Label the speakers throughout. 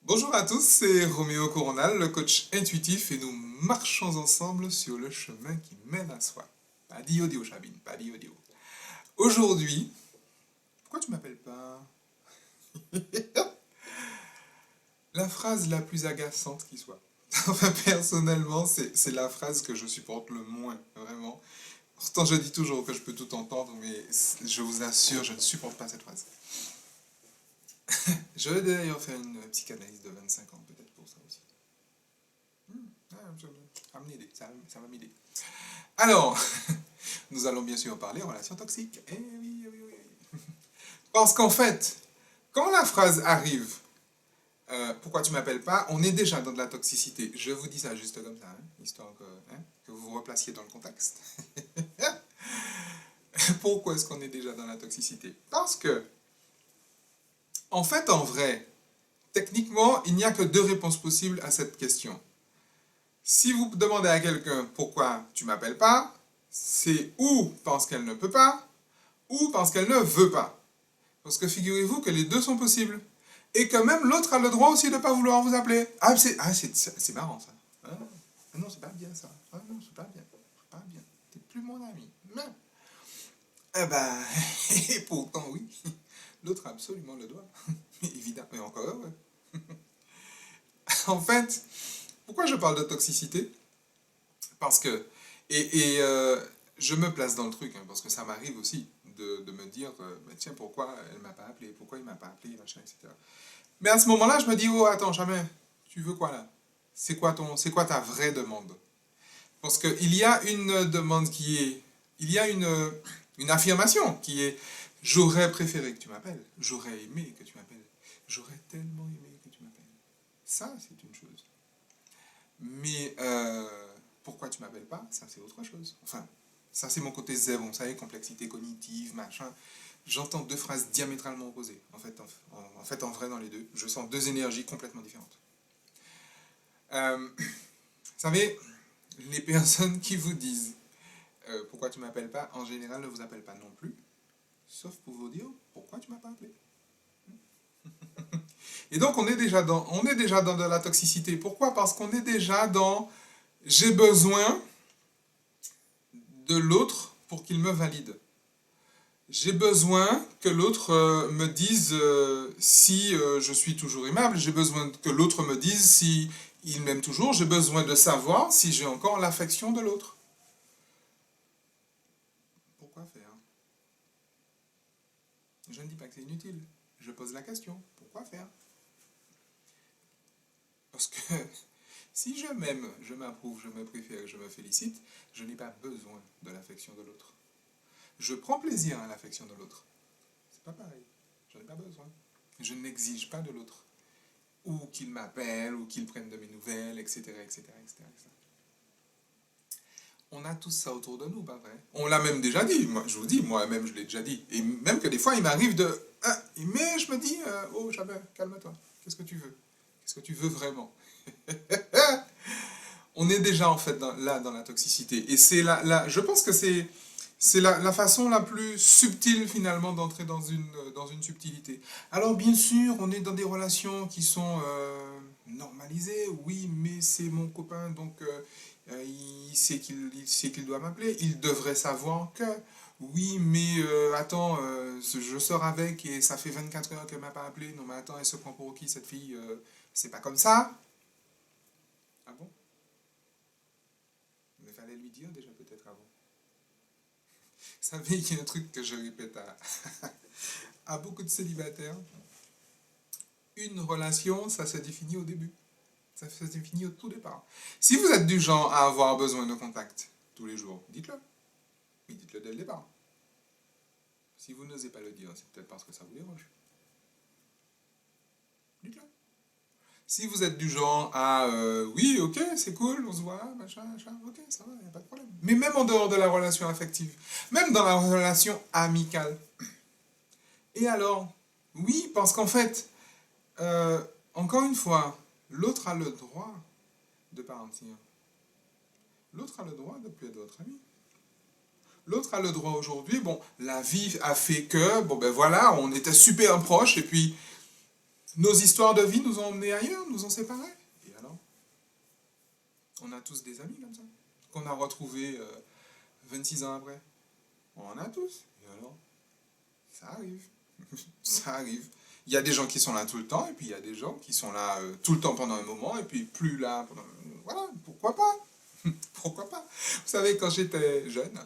Speaker 1: Bonjour à tous, c'est Roméo Coronal, le coach intuitif, et nous marchons ensemble sur le chemin qui mène à soi. Pas d'iodio, Chabine, pas d'iodio. Aujourd'hui, pourquoi tu m'appelles pas? La phrase la plus agaçante qui soit. Enfin, personnellement, c'est la phrase que je supporte le moins, vraiment. Pourtant, je dis toujours que je peux tout entendre, mais je vous assure, je ne supporte pas cette phrase. Je vais d'ailleurs faire une psychanalyse de 25 ans, peut-être pour ça aussi. Ça va m'aider, ça va m'aider. Alors, nous allons bien sûr parler relations toxiques. Eh oui, oui, oui. Parce qu'en fait, quand la phrase arrive, pourquoi tu m'appelles pas, on est déjà dans de la toxicité. Je vous dis ça juste comme ça, hein, histoire que vous vous replaciez dans le contexte. Pourquoi est-ce qu'on est déjà dans la toxicité? Parce que, en fait, en vrai, techniquement, il n'y a que deux réponses possibles à cette question. Si vous demandez à quelqu'un pourquoi tu m'appelles pas, c'est ou parce qu'elle ne peut pas, ou parce qu'elle ne veut pas. Parce que figurez-vous que les deux sont possibles. Et que même l'autre a le droit aussi de ne pas vouloir vous appeler. C'est marrant ça. Ah, non, c'est pas bien ça. Ah non, c'est pas bien. C'est pas bien. T'es plus mon ami. Non. Eh ben, et pourtant oui. L'autre a absolument le droit. Évidemment. Mais encore heureux. En fait, pourquoi je parle de toxicité? Parce que, je me place dans le truc, hein, parce que ça m'arrive aussi de me dire, bah, tiens, pourquoi elle m'a pas appelé, pourquoi il m'a pas appelé, machin, etc. Mais à ce moment-là, je me dis, oh, attends, jamais, tu veux quoi là? C'est quoi ta vraie demande? Parce qu'il y a une demande qui est, il y a une affirmation qui est, j'aurais préféré que tu m'appelles, j'aurais aimé que tu m'appelles, j'aurais tellement aimé que tu m'appelles. Ça, c'est une chose. Mais pourquoi tu m'appelles pas? Ça, c'est autre chose. Enfin, ça, c'est mon côté zéro. Vous savez, complexité cognitive, machin. J'entends deux phrases diamétralement opposées. En fait, en vrai, dans les deux, je sens deux énergies complètement différentes. Vous savez, les personnes qui vous disent pourquoi tu m'appelles pas, en général, ne vous appellent pas non plus, sauf pour vous dire pourquoi tu m'as pas appelé. Et donc, on est déjà dans de la toxicité. Pourquoi? Parce qu'on est déjà dans j'ai besoin de l'autre pour qu'il me valide. J'ai besoin que l'autre me dise si je suis toujours aimable. J'ai besoin que l'autre me dise si il m'aime toujours. J'ai besoin de savoir si j'ai encore l'affection de l'autre. Pourquoi faire? Je ne dis pas que c'est inutile. Je pose la question. Pourquoi faire? Parce que si je m'aime, je m'approuve, je me préfère, je me félicite, je n'ai pas besoin de l'affection de l'autre. Je prends plaisir à l'affection de l'autre. C'est pas pareil. Je n'ai pas besoin. Je n'exige pas de l'autre. Ou qu'il m'appelle, ou qu'il prenne de mes nouvelles, etc., etc., etc., etc. On a tous ça autour de nous, pas vrai? On l'a même déjà dit, moi, je vous dis, moi-même je l'ai déjà dit. Et même que des fois, il m'arrive de... Ah, mais je me dis, oh, Chabert, calme-toi. Qu'est-ce que tu veux? Qu'est-ce que tu veux vraiment? On est déjà en fait là dans la toxicité. Et c'est je pense que c'est la façon la plus subtile finalement d'entrer dans une subtilité. Alors bien sûr, on est dans des relations qui sont normalisées, oui, mais c'est mon copain, donc il sait qu'il doit m'appeler, il devrait savoir que, oui, mais attends, je sors avec et ça fait 24 heures qu'elle m'a pas appelé, non mais attends, elle se prend pour qui cette fille? C'est pas comme ça? Ah bon? Mais fallait lui dire déjà peut-être avant. Vous savez, il y a un truc que je répète à beaucoup de célibataires. Une relation, ça se définit au début. Ça se définit au tout départ. Si vous êtes du genre à avoir besoin de contact tous les jours, dites-le. Mais dites-le dès le départ. Si vous n'osez pas le dire, c'est peut-être parce que ça vous dérange. Dites-le. Si vous êtes du genre à oui, ok, c'est cool, on se voit, machin, machin, ok, ça va, il n'y a pas de problème. Mais même en dehors de la relation affective, même dans la relation amicale. Et alors, oui, parce qu'en fait, euh, encore une fois, l'autre a le droit de partir. L'autre a le droit de plus être votre ami. L'autre a le droit aujourd'hui, bon, la vie a fait que, bon ben voilà, on était super proches et puis Nos histoires de vie nous ont emmenés ailleurs, nous ont séparés. Et alors? On a tous des amis comme ça, qu'on a retrouvés 26 ans après. On en a tous. Et alors? Ça arrive. Ça arrive. Il y a des gens qui sont là tout le temps, et puis il y a des gens qui sont là tout le temps pendant un moment, et puis plus là pendant... Voilà, pourquoi pas? Pourquoi pas? Vous savez, quand j'étais jeune,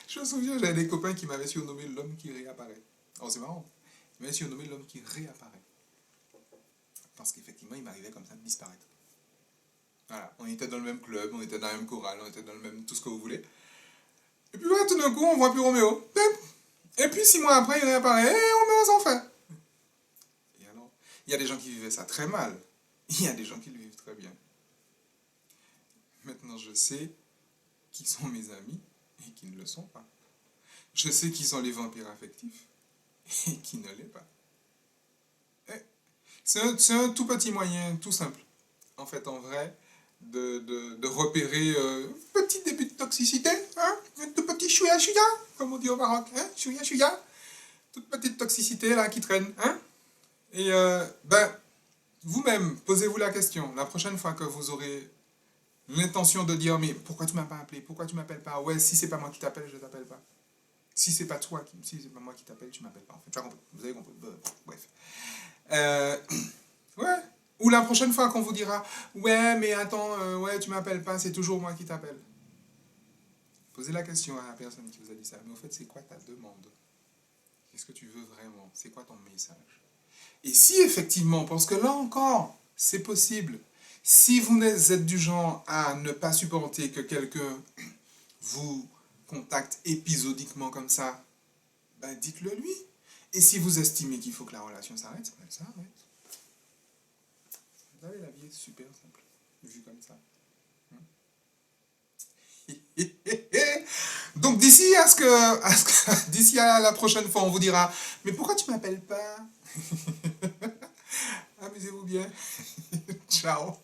Speaker 1: je me souviens, j'avais des copains qui m'avaient surnommé l'homme qui réapparaît. Alors c'est marrant. Ils m'avaient surnommé l'homme qui réapparaît. Parce qu'effectivement, il m'arrivait comme ça de disparaître. Voilà, on était dans le même club, on était dans la même chorale, on était dans le même tout ce que vous voulez. Et puis voilà, tout d'un coup, on voit plus Roméo. Et puis 6 mois après, il réapparaît, et on met aux enfers. Et alors, il y a des gens qui vivaient ça très mal. Il y a des gens qui le vivent très bien. Maintenant, je sais qui sont mes amis et qui ne le sont pas. Je sais qui sont les vampires affectifs et qui ne l'est pas. C'est un tout petit moyen, tout simple, en fait, en vrai, de repérer petit début de toxicité, hein, un tout petit chouïa chouïa, comme on dit au Maroc, hein, chouïa chouïa, toute petite toxicité là qui traîne, hein. Et ben, vous-même, posez-vous la question, la prochaine fois que vous aurez l'intention de dire, mais pourquoi tu m'as pas appelé, pourquoi tu m'appelles pas, ouais, si c'est pas moi qui t'appelle, je t'appelle pas. Si c'est pas toi, si c'est pas moi qui t'appelle, tu m'appelles pas. En fait, tu as compris, vous avez compris, bref. Euh, ouais. Ou la prochaine fois qu'on vous dira, ouais, mais attends, ouais, tu m'appelles pas, c'est toujours moi qui t'appelle. Posez la question à la personne qui vous a dit ça. Mais au fait, c'est quoi ta demande? Qu'est-ce que tu veux vraiment? C'est quoi ton message? Et si effectivement, parce que là encore, c'est possible, si vous êtes du genre à ne pas supporter que quelqu'un vous contacte épisodiquement comme ça, ben dites-le lui. Et si vous estimez qu'il faut que la relation s'arrête, elle s'arrête. Vous savez, la vie est super simple, vu comme ça. Donc d'ici à la prochaine fois, on vous dira, mais pourquoi tu m'appelles pas? Amusez-vous bien. Ciao.